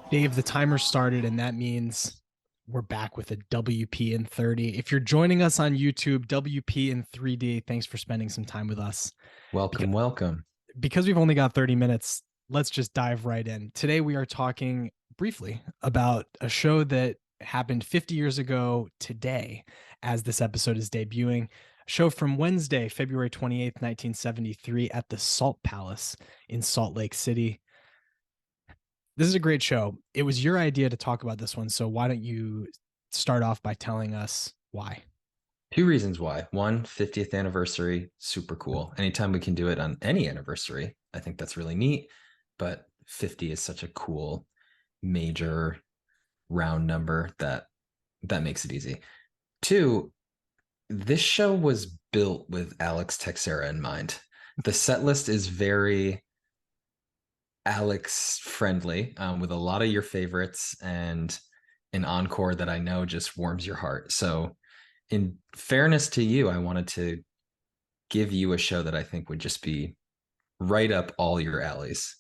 Dave, the timer started, and that means we're back with a WP in 30. If you're joining us on YouTube, WP in 3D, thanks for spending some time with us. Because, Welcome, welcome. because we've only got 30 minutes, let's just dive right in. Today, we are talking briefly about a show that happened 50 years ago today, as this episode is debuting. A show from Wednesday, February 28th, 1973, at the Salt Palace in Salt Lake City. This is a great show. It was your idea to talk about this one. So why don't you start off by telling us why? Two reasons why. One, 50th anniversary, super cool. Anytime we can do it on any anniversary, I think that's really neat. But 50 is such a cool major round number that makes it easy. Two, this show was built with Alex Texera in mind. The set list is very Alex friendly, with a lot of your favorites and an encore that I know just warms your heart. So, in fairness to you, I wanted to give you a show that I think would just be right up all your alleys.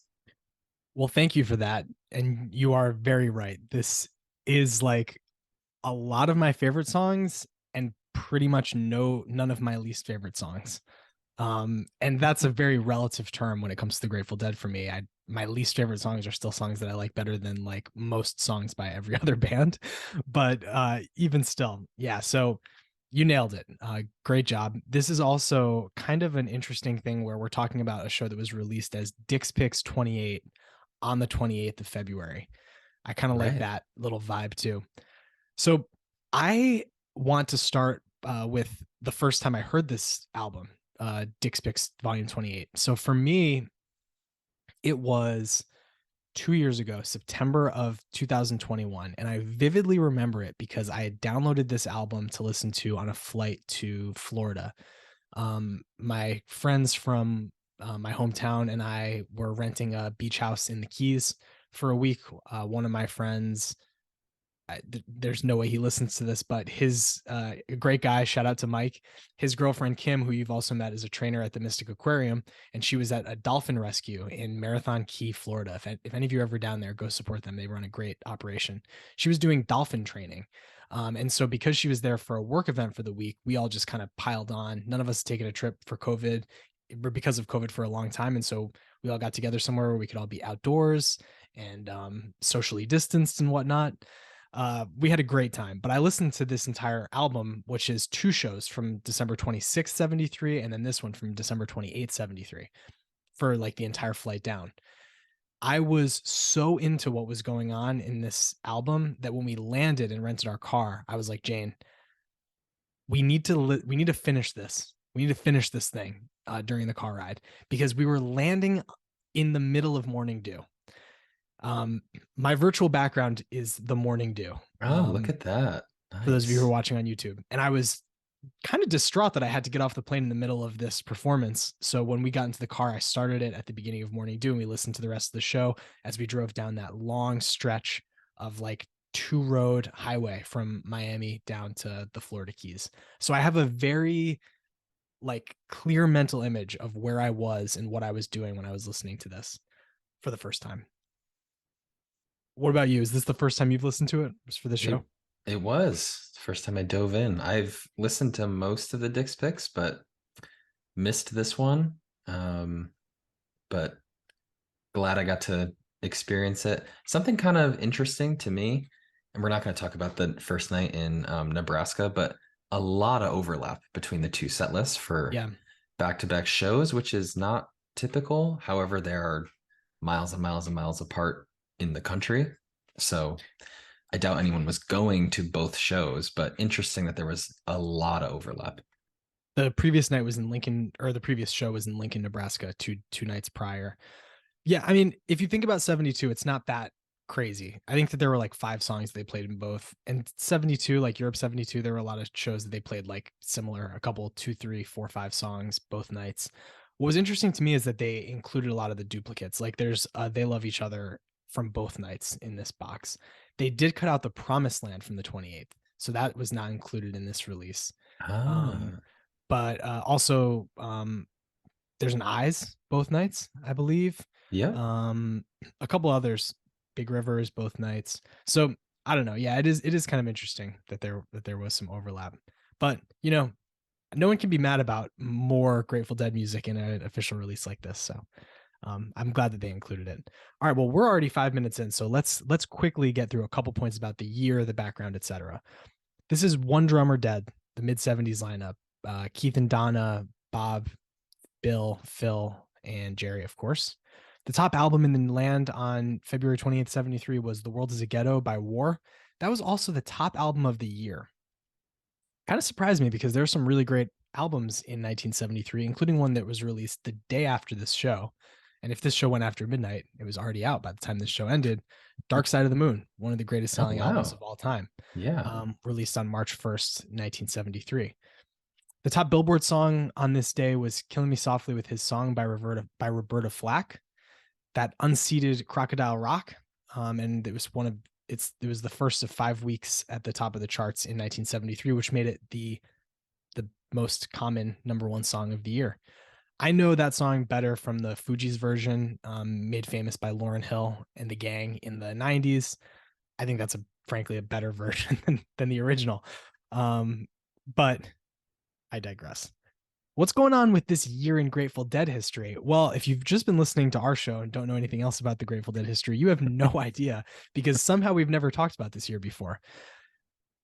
Well, thank you for that. And you are very right. This is like a lot of my favorite songs and pretty much none of my least favorite songs. And that's a very relative term when it comes to the Grateful Dead for me. My least favorite songs are still songs that I like better than like most songs by every other band. But even still, yeah. So you nailed it. Great job. This is also kind of an interesting thing where we're talking about a show that was released as Dick's Picks 28 on the 28th of February. I kind of like Right. that little vibe too. So I want to start with the first time I heard this album, Dick's Picks Volume 28. So for me, it was 2 years ago, September of 2021. And I vividly remember it because I had downloaded this album to listen to on a flight to Florida. My friends from my hometown and I were renting a beach house in the Keys for a week. One of my friends, there's no way he listens to this, but his a great guy. Shout out to Mike. His girlfriend Kim, who you've also met, is a trainer at the Mystic Aquarium, and she was at a dolphin rescue in Marathon Key, Florida. If any of you are ever down there, go support them. They run a great operation. She was doing dolphin training. And so because she was there for a work event for the week, we all just kind of piled on. None of us had taken a trip for COVID because of COVID for a long time. And so we all got together somewhere where we could all be outdoors and socially distanced and whatnot. We had a great time, but I listened to this entire album, which is two shows from December 26th, 73, and then this one from December 28th, 73, for like the entire flight down. I was so into what was going on in this album that when we landed and rented our car, I was like, Jane, we need to finish this. We need to finish this thing during the car ride because we were landing in the middle of morning dew. Um, my virtual background is the morning dew. Oh, look at that. For those of you who are Nice. watching on YouTube. And I was kind of distraught that I had to get off the plane in the middle of this performance. So when we got into the car, I started it at the beginning of Morning Dew and we listened to the rest of the show as we drove down that long stretch of like two road highway from Miami down to the Florida Keys. So I have a very like clear mental image of where I was and what I was doing when I was listening to this for the first time. What about you? Is this the first time you've listened to it just for the It show? it was the first time I dove in. I've listened to most of the Dick's picks, but missed this one. But glad I got to experience it. Something kind of interesting to me, and we're not going to talk about the first night in Nebraska, but a lot of overlap between the two set lists for Yeah. back-to-back shows, which is not typical. However, there are miles and miles and miles apart in the country. So I doubt anyone was going to both shows, but interesting that there was a lot of overlap. The previous night was in Lincoln, or the previous show was in Lincoln, Nebraska, two nights prior. Yeah, I mean, if you think about 72, it's not that crazy. I think that there were like five songs they played in both. And 72, like Europe 72, there were a lot of shows that they played like similar, a couple, two, three, four, five songs both nights. What was interesting to me is that they included a lot of the duplicates. Like there's They Love Each Other from both nights in this box. They did cut out the Promised Land from the 28th. So that was not included in this release. Um, Ah, but also there's an Eyes both nights, I believe. yep. Um, a couple others. Big Rivers both nights. So I don't know. Yeah, it is kind of interesting that there was some overlap. But no one can be mad about more Grateful Dead music in an official release like this. So I'm glad that they included it. All right, well, we're already 5 minutes in, so let's quickly get through a couple points about the year, the background, etc. This is One Drummer Dead, the mid '70s lineup. Keith and Donna, Bob, Bill, Phil, and Jerry, of course. The top album in the land on February 28th, 73 was The World is a Ghetto by War. That was also the top album of the year. Kind of surprised me because there's some really great albums in 1973, including one that was released the day after this show. And if this show went after midnight, it was already out by the time this show ended. Dark Side of the Moon, one of the greatest Oh, selling albums wow. of all time, Yeah. released on March 1st, 1973. The top Billboard song on this day was Killing Me Softly with His Song by Roberta Flack, that unseated Crocodile Rock. And it was the first of 5 weeks at the top of the charts in 1973, which made it the most common number one song of the year. I know that song better from the Fugees version, made famous by Lauryn Hill and the gang in the 90s. I think that's frankly a better version than the original. But I digress. What's going on with this year in Grateful Dead history? Well, if you've just been listening to our show and don't know anything else about the Grateful Dead history, you have no idea because somehow we've never talked about this year before.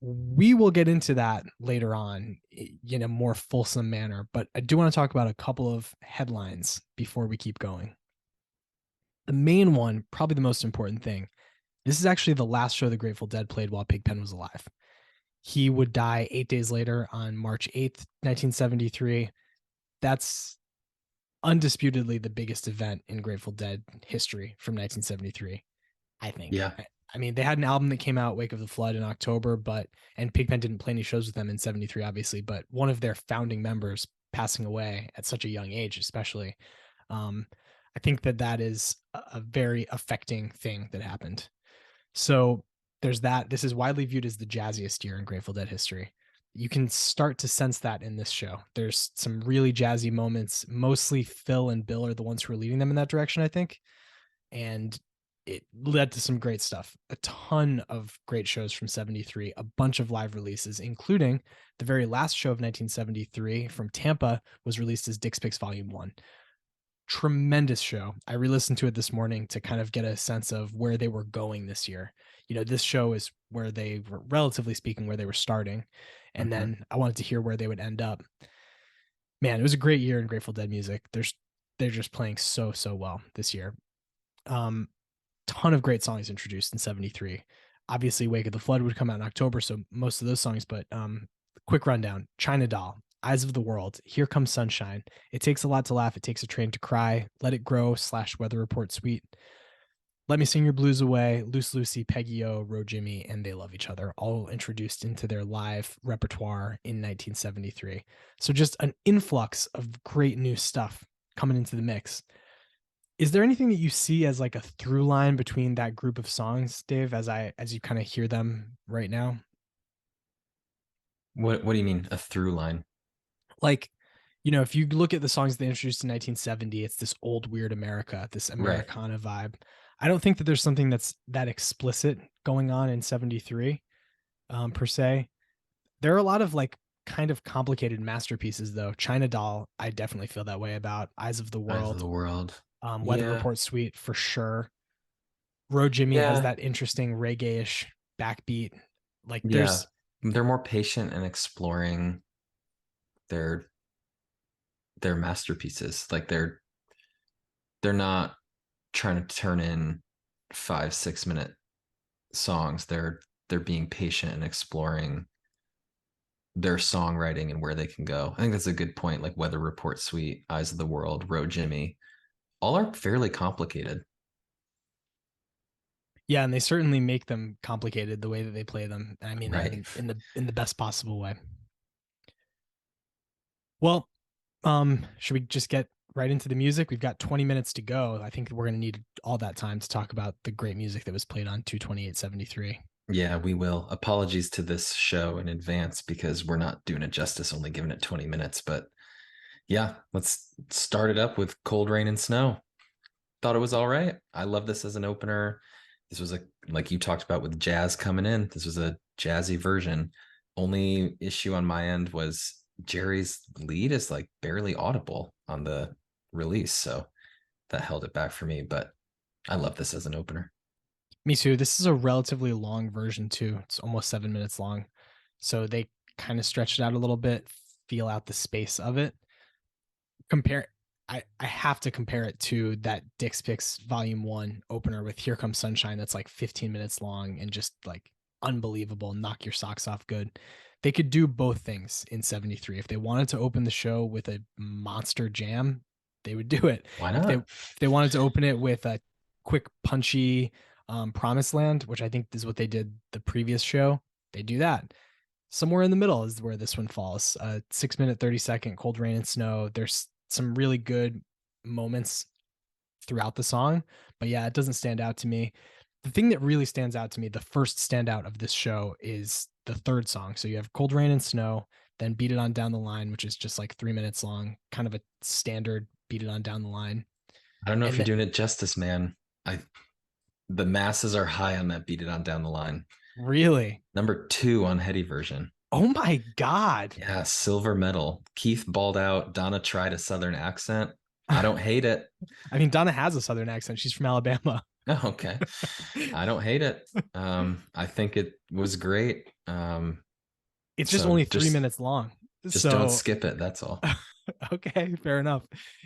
We will get into that later on in a more fulsome manner, but I do want to talk about a couple of headlines before we keep going. The main one, probably the most important thing, this is actually the last show the Grateful Dead played while Pigpen was alive. He would die 8 days later on March 8th, 1973. That's undisputedly the biggest event in Grateful Dead history from 1973, I think. Yeah. I mean, they had an album that came out, Wake of the Flood, in October, and Pigpen didn't play any shows with them in '73, obviously, but one of their founding members passing away at such a young age, especially, um, I think that is a very affecting thing that happened. So there's that. This is widely viewed as the jazziest year in Grateful Dead history. You can start to sense that in this show. There's some really jazzy moments. Mostly Phil and Bill are the ones who are leading them in that direction, I think. And it led to some great stuff. A ton of great shows from '73, a bunch of live releases, including the very last show of 1973 from Tampa was released as Dick's Picks Volume 1. Tremendous show. I re-listened to it this morning to kind of get a sense of where they were going this year. This show is where they were, relatively speaking, where they were starting. And Mm-hmm. then I wanted to hear where they would end up. Man, it was a great year in Grateful Dead music. They're just playing so well this year. Um, Ton of great songs introduced in '73. Obviously, Wake of the Flood would come out in October, so most of those songs, but quick rundown. China Doll, Eyes of the World, Here Comes Sunshine, It Takes a Lot to Laugh, It Takes a Train to Cry, Let It Grow / Weather Report Suite, Let Me Sing Your Blues Away, Loose Lucy, Peggy O, Ro Jimmy, and They Love Each Other, all introduced into their live repertoire in 1973. So just an influx of great new stuff coming into the mix. Is there anything that you see as like a through line between that group of songs, Dave, as you kind of hear them right now? What do you mean a through line? Like, if you look at the songs they introduced in 1970, it's this old weird America, this Right. Americana vibe. I don't think that there's something that's that explicit going on in '73, per se. There are a lot of like kind of complicated masterpieces though. China Doll, I definitely feel that way about. Eyes of the Eyes of World, the world. Weather Yeah. Report Suite for sure. Ro Jimmy has Yeah. that interesting reggae-ish backbeat. Like Yeah. there's They're more patient in exploring their their masterpieces. Like they're not trying to turn in 5, 6 minute songs. They're being patient and exploring their songwriting and where they can go. I think that's a good point. Like Weather Report Suite, Eyes of the World, Road Jimmy, all are fairly complicated. yeah, and they certainly make them complicated the way that they play them. I mean that Right. in the best possible way. Well, should we just get right into the music? We've got 20 minutes to go. I think we're going to need all that time to talk about the great music that was played on 22873. Yeah, we will. Apologies to this show in advance because we're not doing it justice, only giving it 20 minutes. But yeah, let's start it up with Cold Rain and Snow. Thought it was all right. I love this as an opener. This was like you talked about with jazz coming in. This was a jazzy version. Only issue on my end was Jerry's lead is like barely audible on the release, so that held it back for me. But I love this as an opener. Me too. This is a relatively long version too. It's almost 7 minutes long. So they kind of stretched it out a little bit, feel out the space of it. Compare I have to compare it to that Dick's Picks Volume 1 opener with Here Comes Sunshine that's like 15 minutes long and just like unbelievable, knock your socks off good. They could do both things in 73. If they wanted to open the show with a monster jam, they would do it. Why If not? they wanted to open it with a quick punchy Promised Land, which I think is what they did the previous show, they do that. Somewhere in the middle is where this one falls. 6 minute, 30-second Cold Rain and Snow. There's some really good moments throughout the song, but yeah, it doesn't stand out to me. The thing that really stands out to me, the first standout of this show, is the third song. So you have Cold Rain and Snow, then Beat It On Down the Line, which is just like 3 minutes long, kind of a standard Beat It On Down the Line. I don't know if And you're then, doing it justice, man. I The masses are high on that Beat It On Down the Line. really, Number 2 on Heady version. oh my God. Yeah, silver medal. Keith balled out. Donna tried a southern accent. I don't hate it. I mean, Donna has a southern accent. She's from Alabama. Oh, okay. I don't hate it. I think it was great. It's just So only 3 minutes long. just don't So skip it. That's all. okay, fair enough.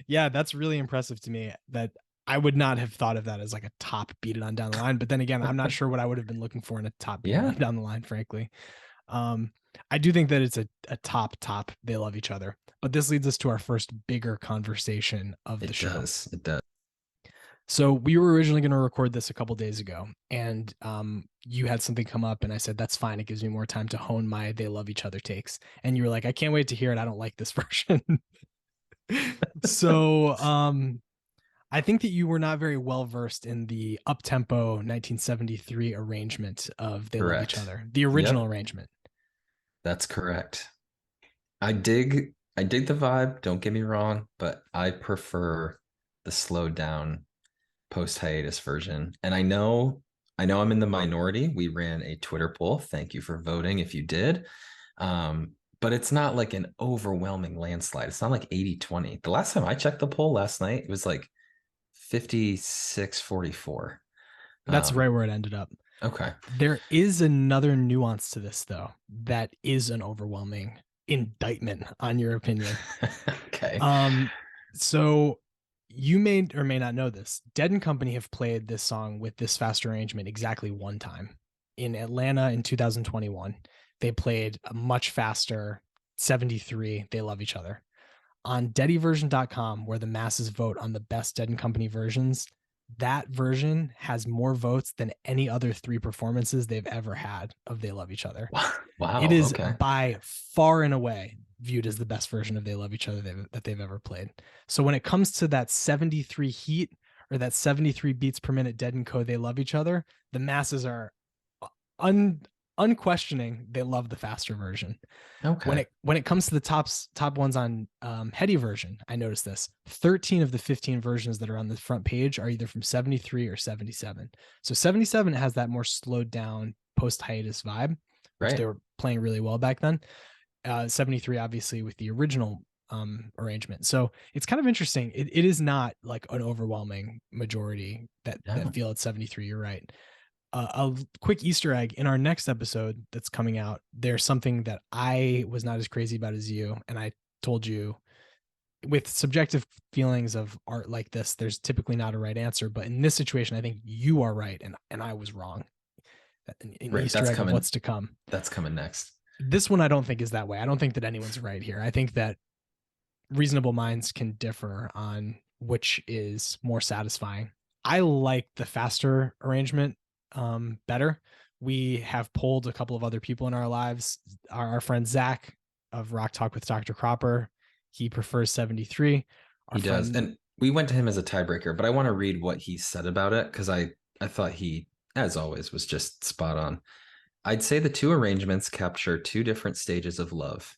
Yeah, that's really impressive to me that I would not have thought of that as like a top Beat It On Down the Line. But then again, I'm not sure what I would have been looking for in a top Beat It On Yeah, Down the Line, frankly. Um, I do think that it's a top. They love each other. But this leads us to our first bigger conversation of the it show. does. It does. So we were originally going to record this a couple days ago, and you had something come up, and I said that's fine. It gives me more time to hone my "they love each other" takes. And you were like, I can't wait to hear it. I don't like this version. So I think that you were not very well versed in the up-tempo 1973 arrangement of "They Love Each Correct. Other," the original Yep, arrangement. that's correct. I dig the vibe, don't get me wrong, but I prefer the slowed down post hiatus version. And I know I'm in the minority. We ran a Twitter poll. Thank you for voting if you did. But it's not like an overwhelming landslide. It's not like 80-20. The last time I checked the poll last night, it was like 56-44. That's right where it ended up. Okay. There is another nuance to this, though, that is an overwhelming indictment on your opinion. Okay. So you may or may not know this. Dead and Company have played this song with this fast arrangement exactly one time in Atlanta in 2021. They played a much faster 73. They Love Each Other. On deadyversion.com, where the masses vote on the best Dead and Company versions, that version has more votes than any other three performances they've ever had of They Love Each Other. It Wow. is Okay. by far and away viewed as the best version of They Love Each Other that they've ever played. So when it comes to that 73 heat or that 73 beats per minute Dead and Co. They Love Each Other, the masses are unquestioning they love the faster version. Okay. When it comes to the top ones on Heady version, I noticed this: 13 of the 15 versions that are on the front page are either from 73 or 77. So 77 has that more slowed down post hiatus vibe, which they Right. were playing really well back then. 73 obviously with the original arrangement. So it's kind of interesting. It is not like an overwhelming majority that No. feel at 73. You're right. A quick Easter egg in our next episode that's coming out. There's something that I was not as crazy about as you, and I told you with subjective feelings of art like this, there's typically not a right answer. But in this situation, I think you are right, and I was wrong. An Right. Easter That's egg of coming. what's to come. That's coming next. This one I don't think is that way. I don't think that anyone's right here. I think that reasonable minds can differ on which is more satisfying. I like the faster arrangement better. We have polled a couple of other people in our lives. Our friend Zach of Rock Talk with Dr. Cropper, he prefers 73. Our He does. friend, And we went to him as a tiebreaker, but I want to read what he said about it because I thought he, as always, was just spot on. I'd say the two arrangements capture two different stages of love.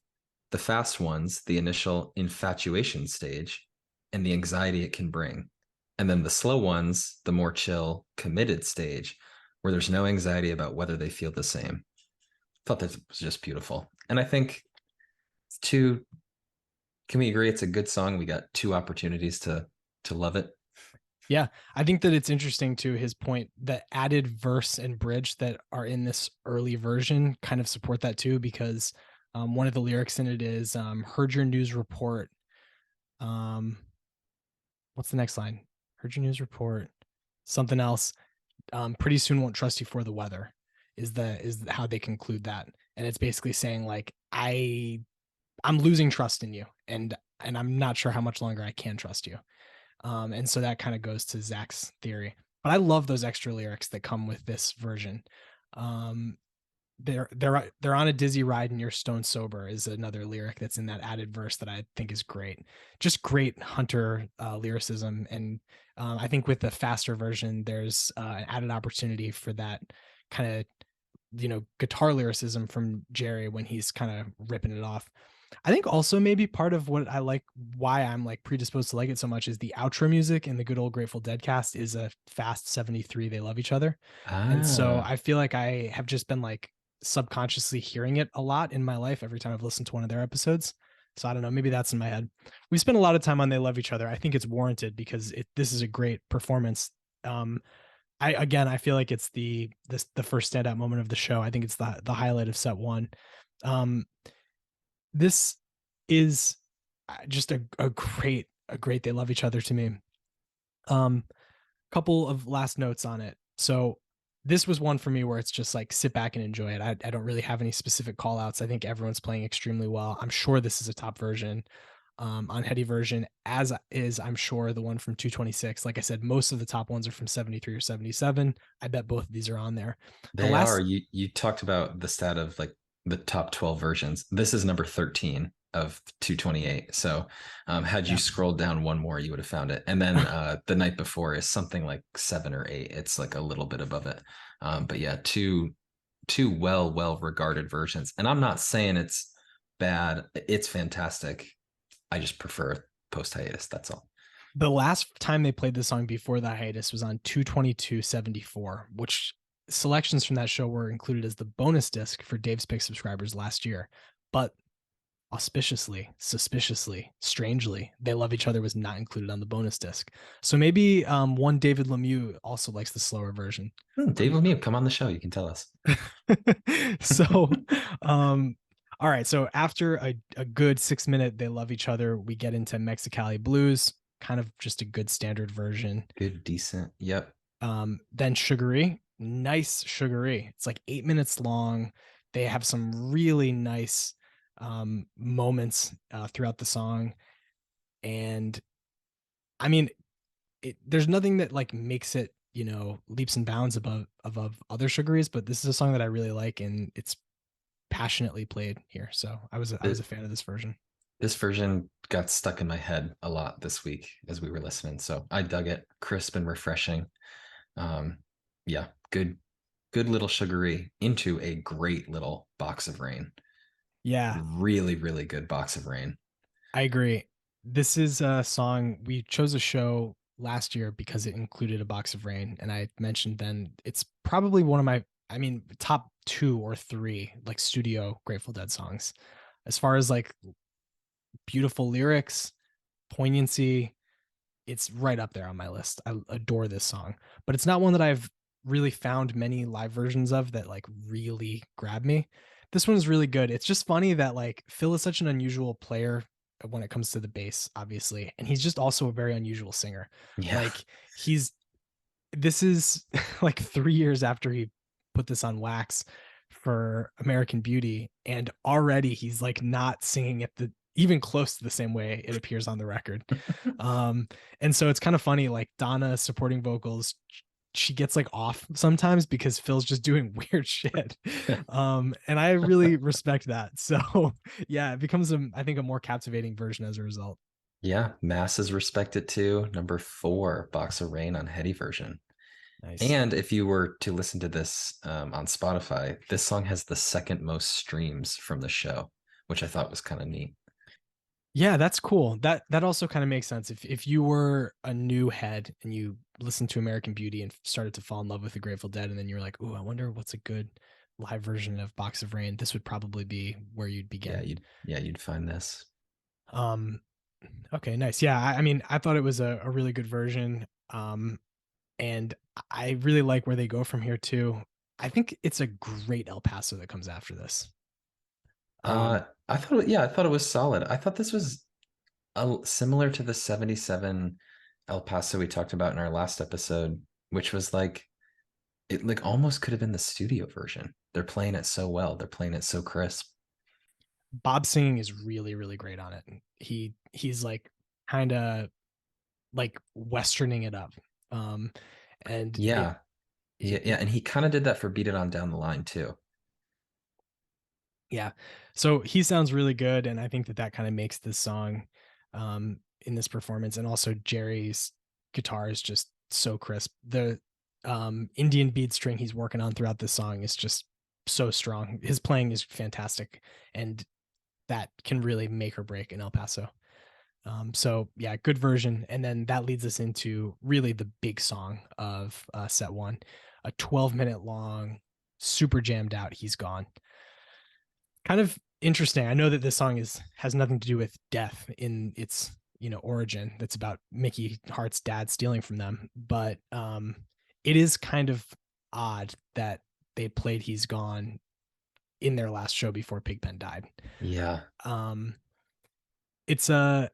The fast ones, the initial infatuation stage and the anxiety it can bring. And then the slow ones, the more chill, committed stage, where there's no anxiety about whether they feel the same. Thought that was just beautiful. And I think two, can we agree it's a good song? We got two opportunities to love it. Yeah, I think that it's interesting to his point that added verse and bridge that are in this early version kind of support that too, because one of the lyrics in it is heard your news report. Um, what's the next line? Heard your news report. Something else. Pretty soon won't trust you for the weather is how they conclude that. And it's basically saying like I'm losing trust in you and I'm not sure how much longer I can trust you. And so that kind of goes to Zach's theory. But I love those extra lyrics that come with this version. Um, they're on a dizzy ride and you're stone sober is another lyric that's in that added verse that I think is great. Just great Hunter lyricism, and I think with the faster version, there's an added opportunity for that kind of guitar lyricism from Jerry when he's kind of ripping it off. I think also maybe part of what I like, why I'm like predisposed to like it so much, is the outro music in the good old Grateful Dead cast is a fast 73. They love each other. And so Ah, I feel like I have just been like subconsciously hearing it a lot in my life every time I've listened to one of their episodes. So I don't know, maybe that's in my head. We spent a lot of time on They Love Each Other. I think it's warranted because this is a great performance. I feel like it's the first standout moment of the show. I think it's the highlight of set one. Um, this is just a great They Love Each Other to me. Um, couple of last notes on it. So this was one for me where it's just like sit back and enjoy it. I don't really have any specific call outs. I think everyone's playing extremely well. I'm sure this is a top version on Heady version, as is, I'm sure, the one from 226. Like I said, most of the top ones are from 73 or 77. I bet both of these are on there. The they are. last, You talked about the stat of like the top 12 versions. This is number 13 of 228. So had you yeah, scrolled down one more, you would have found it. And then the night before is something like 7 or 8. It's like a little bit above it. But yeah, two well regarded versions. And I'm not saying it's bad. It's fantastic. I just prefer post hiatus. That's all. the last time they played the song before the hiatus was on 22274, which selections from that show were included as the bonus disc for Dave's Pick subscribers last year. But auspiciously, suspiciously, strangely, They Love Each Other was not included on the bonus disc. So maybe one David Lemieux also likes the slower version. Dave Lemieux, come on the show. You can tell us. So um all right, so after a good 6 minute They Love Each Other, we get into Mexicali Blues, kind of just a good standard version. Good, decent. Yep. Then Sugary, nice Sugary. It's like 8 minutes long. They have some really nice moments throughout the song. And I mean, there's nothing that like makes it, leaps and bounds above other Sugaries, but this is a song that I really like and it's passionately played here. So I was a It, fan of this version. this version got stuck in my head a lot this week as we were listening. So I dug it. Crisp and refreshing. Um, yeah, good little sugary into a great little box of rain. Yeah, Really good box of rain. I agree. This is a song we chose a show last year because it included a box of rain. And I mentioned then it's probably one of my, I mean, top two or three like studio Grateful Dead songs. As far as like beautiful lyrics, poignancy, it's right up there on my list. I adore this song, but it's not one that I've really found many live versions of that like really grab me. This one's really good. It's just funny that like Phil is such an unusual player when it comes to the bass, obviously, and he's just also a very unusual singer. Yeah. Like he's this is like 3 years after he put this on wax for American Beauty, and already he's like not singing it the even close to the same way it appears on the record. Um, and so it's kind of funny, like Donna supporting vocals, she gets like off sometimes because Phil's just doing weird shit. And I really respect that. So yeah, it becomes I think a more captivating version as a result. Yeah, masses respect it too. Number 4, Box of Rain on Heady version. Nice. And if you were to listen to this on Spotify, this song has the second most streams from the show, which I thought was kind of neat. Yeah, that's cool. That also kind of makes sense. If you were a new head and you listened to American Beauty and started to fall in love with the Grateful Dead, and then you're like, oh, I wonder what's a good live version of Box of Rain, this would probably be where you'd Yeah, begin. you'd find this. Um, okay, nice. Yeah, I mean, I thought it was a really good version. And I really like where they go from here too. I think it's a great El Paso that comes after this. Um, I thought it was solid. I thought this was similar to the 77 El Paso we talked about in our last episode, which was like it like almost could have been the studio version. They're playing it so well. They're playing it so crisp. Bob singing is really, really great on it. He's like kind of like westerning it up. Um, and it, Yeah. Yeah, it and he kind of did that for Beat It On Down the Line too. yeah. So he sounds really good, and I think that that kind of makes this song in this performance, and also Jerry's guitar is just so crisp. The Indian beat string he's working on throughout this song is just so strong. His playing is fantastic, and that can really make or break in El Paso. So yeah, good version, and then that leads us into really the big song of set one, a 12-minute long, super jammed out. He's gone. Kind of interesting. I know that this song is has nothing to do with death in its origin. That's about Mickey Hart's dad stealing from them, but it is kind of odd that they played "He's Gone" in their last show before Pigpen died. Yeah. Um, it's a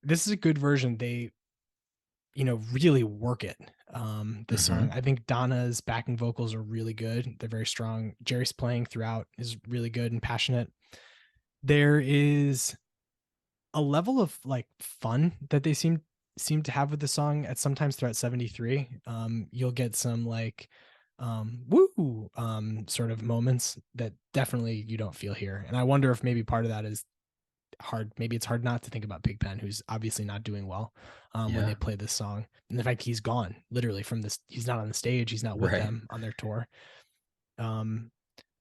this is a good version. They really work it. This song, Hmm. I think Donna's backing vocals are really good. They're very strong. Jerry's playing throughout is really good and passionate. There is a level of like fun that they seem to have with the song at sometimes throughout 73. You'll get some like woo sort of moments that definitely you don't feel here. And I wonder if maybe part of that is hard. Maybe it's hard not to think about Pigpen, who's obviously not doing well when they Yeah. play this song. And the fact he's gone literally from this, he's not on the stage, he's not with Right. them on their tour. Um,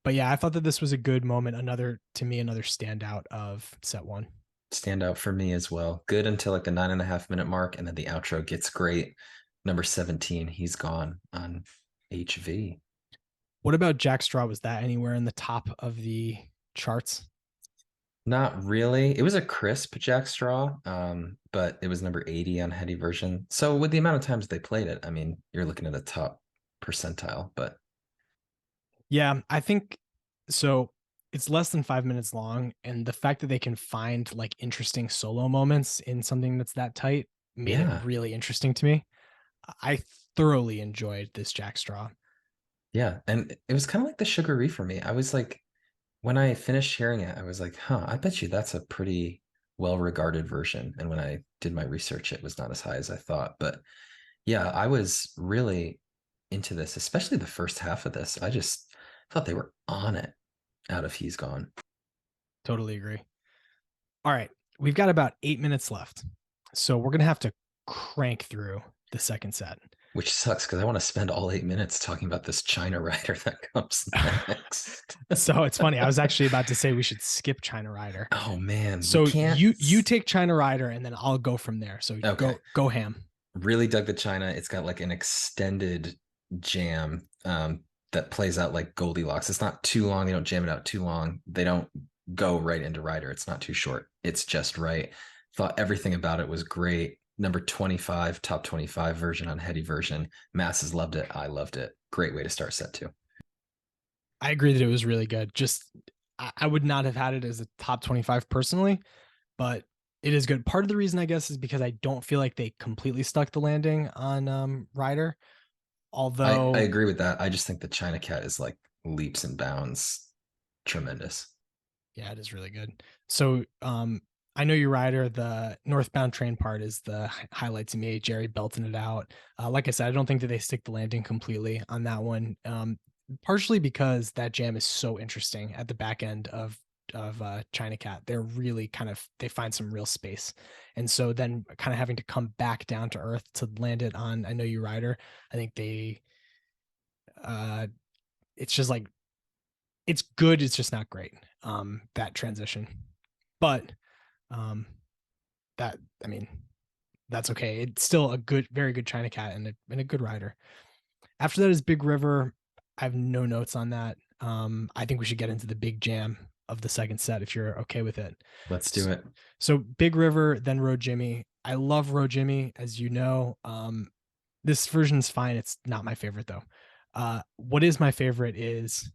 but yeah, I thought that this was a good moment. Another to me, another standout of set one. Stand out for me as well. Good until like the 9.5 minute mark, and then the outro gets great. Number 17, he's gone on HV. What about Jack Straw? Was that anywhere in the top of the charts? Not really. It was a crisp Jack Straw, but it was number 80 on Heady version. So with the amount of times they played it, I mean, you're looking at a top percentile, but Yeah, I think so. It's less than 5 minutes long, and the fact that they can find like interesting solo moments in something that's that tight made it yeah. really interesting to me. I thoroughly enjoyed this Jack Straw. Yeah. And it was kind of like the Sugar for me. I was like, when I finished hearing it, I was like, huh, I bet you that's a pretty well regarded version. And when I did my research, it was not as high as I thought. But yeah, I was really into this, especially the first half of this. I just thought they were on it out of He's Gone, Totally agree. All right, we've got about 8 minutes left, so we're gonna have to crank through the second set. which sucks because I want to spend all 8 minutes talking about this China Rider that comes next. So it's funny. I was actually about to say we should skip China Rider. Oh man, we So can't. you take China Rider, and then I'll go from there. So Okay. go ham. Really dug the China. It's got like an extended jam that plays out like Goldilocks. It's not too long. They don't jam it out too long. They don't go right into Rider. It's not too short. It's just right. Thought everything about it was great. Number 25, top 25 version on Heady version. Masses loved it. I loved it. Great way to start set two. I agree that it was really good. Just I would not have had it as a top 25 personally, but it is good. Part of the reason I guess is because I don't feel like they completely stuck the landing on Rider. I Although agree with that. I just think the China Cat is like leaps and bounds tremendous. yeah, it is really good. So I know your rider, the northbound train part is the highlight to me. Jerry belting it out. Like I said, I don't think that they stick the landing completely on that one. Partially because that jam is so interesting at the back end of China Cat. They're really kind of they find some real space, and so then kind of having to come back down to earth to land it on I know you rider. I think they uh it's just like it's good. It's just not great. That transition, but um, that I mean That's okay. It's still a good, very good China Cat and a good rider. After that is Big River. I have no notes on that. I think we should get into the big jam of the second set if you're okay with it. Let's do it. So Big River, then Road Jimmy. I love Road Jimmy, as you know. This version's fine. It's not my favorite though. What is my favorite is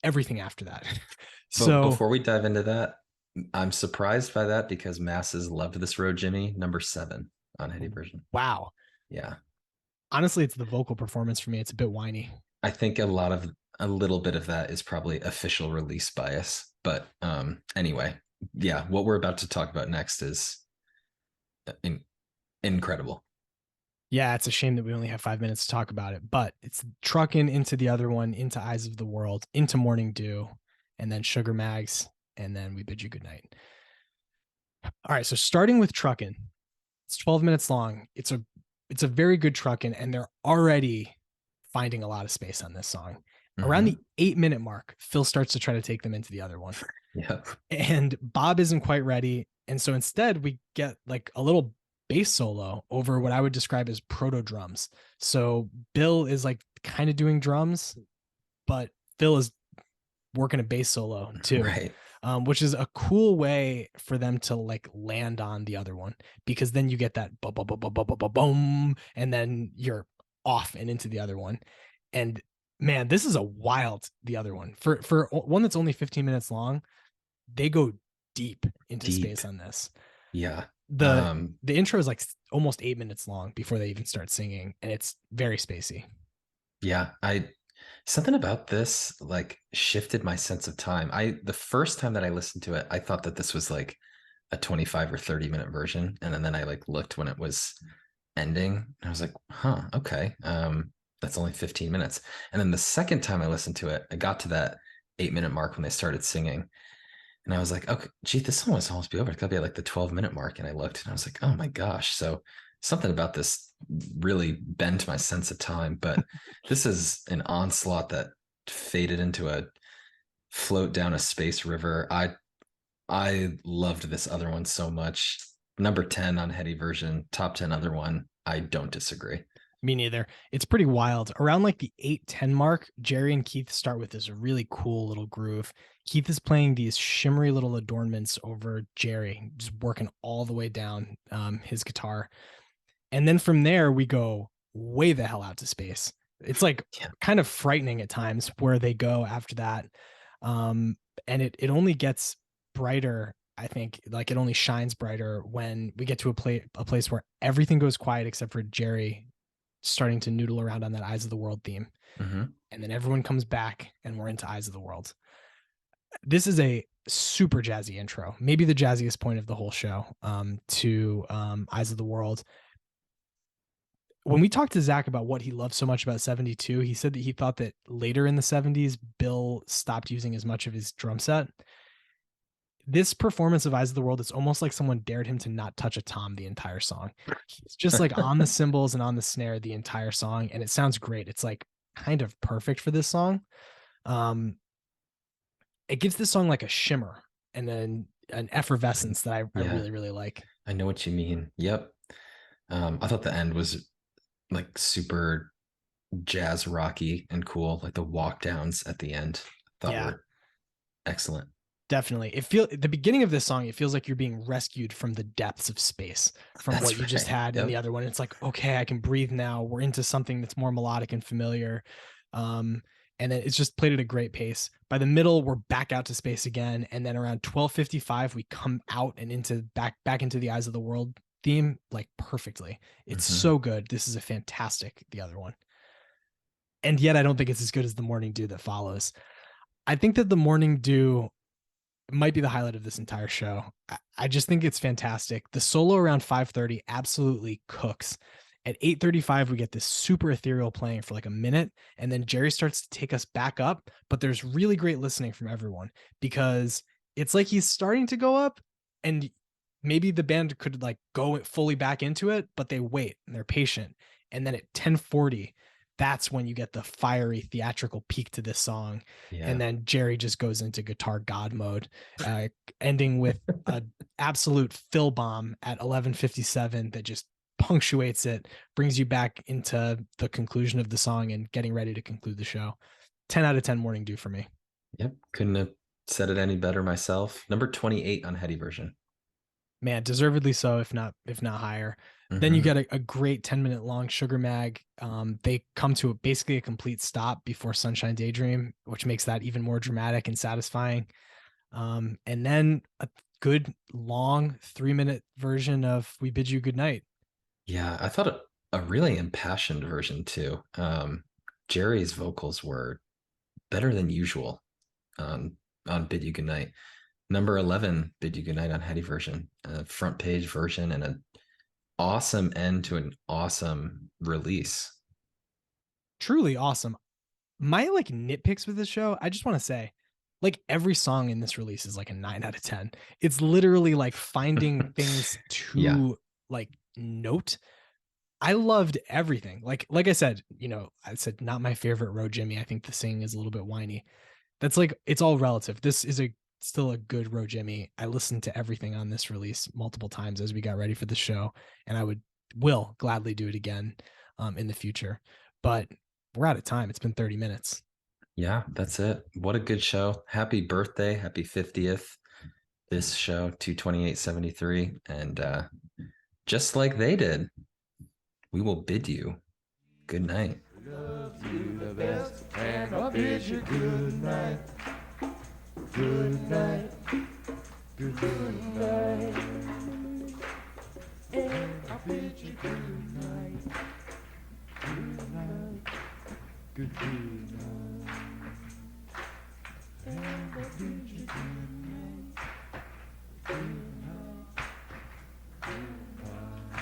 everything after that. But So before we dive into that, I'm surprised by that because masses loved this Road Jimmy, number 7 on Heady version. wow. Yeah. Honestly, it's the vocal performance for me. It's a bit whiny. I think a little bit of that is probably official release bias. But anyway, yeah, what we're about to talk about next is in, incredible. Yeah, it's a shame that we only have 5 minutes to talk about it, but it's trucking into the other one, into Eyes of the World, into Morning Dew, and then Sugar Mags, and then we bid you good night. All right, so starting with trucking, it's 12 minutes long. It's a very good trucking, and they're already finding a lot of space on this song. Around Mm-hmm. the 8 minute mark, Phil starts to try to take them into the other one, Yep. and Bob isn't quite ready, and so instead we get like a little bass solo over what I would describe as proto drums. So Bill is like kind of doing drums, but Phil is working a bass solo too, Right. which is a cool way for them to like land on the other one because then you get that boom, and then you're off and into the other one. And man, this is a wild the other one for one that's only 15 minutes long. They go deep into Deep. space on this. Yeah. the The intro is like almost 8 minutes long before they even start singing, and it's very spacey. Yeah. I Something about this like shifted my sense of time. The first time that I listened to it, I thought that this was like a 25 or 30-minute version. And then I like looked when it was ending and I was like, huh, okay. That's only 15 minutes. And then the second time I listened to it, I got to that 8-minute mark when they started singing. And I was like, okay, gee, this song must almost be over. It's gotta be at like the 12-minute mark. And I looked and I was like, oh my gosh. So something about this really bent my sense of time. But this is an onslaught that faded into a float down a space river. I loved this other one so much. Number 10 on Heady version, top 10 other one. I don't disagree. Me neither. It's pretty wild. Around like the 8:10 mark, Jerry and Keith start with this really cool little groove. Keith is playing these shimmery little adornments over Jerry, just working all the way down his guitar. And then from there, we go way the hell out to space. It's like Yeah. kind of frightening at times where they go after that. And it only gets brighter. I think like it only shines brighter when we get to a place where everything goes quiet except for Jerry starting to noodle around on that Eyes of the World theme. Mm-hmm. And then everyone comes back and we're into Eyes of the World. This is a super jazzy intro, maybe the jazziest point of the whole show, to Eyes of the World. When we talked to Zach about what he loved so much about 72, he said that he thought that later in the 70s, Bill stopped using as much of his drum set. This performance of Eyes of the World, it's almost like someone dared him to not touch a tom the entire song. He's just like on the cymbals and on the snare the entire song, and it sounds great. It's like kind of perfect for this song. Um, it gives this song like a shimmer and then an effervescence that I Yeah, really, really like. I know what you mean. Yep. I thought the end was like super jazz rocky and cool. Like the walk downs at the end, I thought Yeah, were excellent. definitely. It feel at the beginning of this song, it feels like you're being rescued from the depths of space from what That's you just right. had in the Yep. other one. It's like, okay, I can breathe now. We're into something that's more melodic and familiar. Um, and then it's just played at a great pace. By the middle, we're back out to space again. And then around 12:55, we come out and into back into the Eyes of the World theme like perfectly. It's Mm-hmm. so good. This is a fantastic, the other one. And yet I don't think it's as good as the Morning Dew that follows. I think that the Morning Dew might be the highlight of this entire show. I just think it's fantastic. The solo around 5:30 absolutely cooks. At 8:35, we get this super ethereal playing for like a minute, and then Jerry starts to take us back up. But there's really great listening from everyone because it's like he's starting to go up, and maybe the band could like go fully back into it, but they wait and they're patient. And then at 10:40, that's when you get the fiery theatrical peak to this song, and Yeah. then Jerry just goes into guitar god mode, uh, ending with a absolute fill bomb at 11:57 that just punctuates it, brings you back into the conclusion of the song and getting ready to conclude the show. 10 out of 10 morning dew for me. Yep. Couldn't have said it any better myself. Number 28 on Heady version. Man, deservedly so, if not higher. Then you Mm-hmm. get a great 10-minute long Sugar Mag. They come to basically a complete stop before Sunshine Daydream, which makes that even more dramatic and satisfying. And then a good long 3-minute version of We Bid You Good Night. Yeah, I thought a really impassioned version too. Jerry's vocals were better than usual on Bid You Goodnight. Number 11, Bid You Goodnight on Heady version, a front page version, and an awesome end to an awesome release. Truly awesome. My like nitpicks with this show, I just want to say, like every song in this release is like a 9 out of 10. It's literally like finding things Yeah, to like note. I loved everything. Like I said, I said not my favorite Road Jimmy. I think the singing is a little bit whiny. That's like it's all relative. This is a still a good Road Jimmy. I listened to everything on this release multiple times as we got ready for the show, and I will gladly do it again in the future. But we're out of time. It's been 30 minutes. yeah, that's it. What a good show. Happy birthday, happy 50th. This show, 22873. And just like they did, we will bid you good night. Love you the best, and I'll bid you good night. Good night. Good night. And I'll bid you good night. Good night. Good night. And I'll bid you good night. Good night. Good night.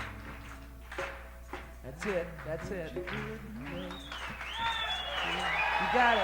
That's it. That's it. You got it.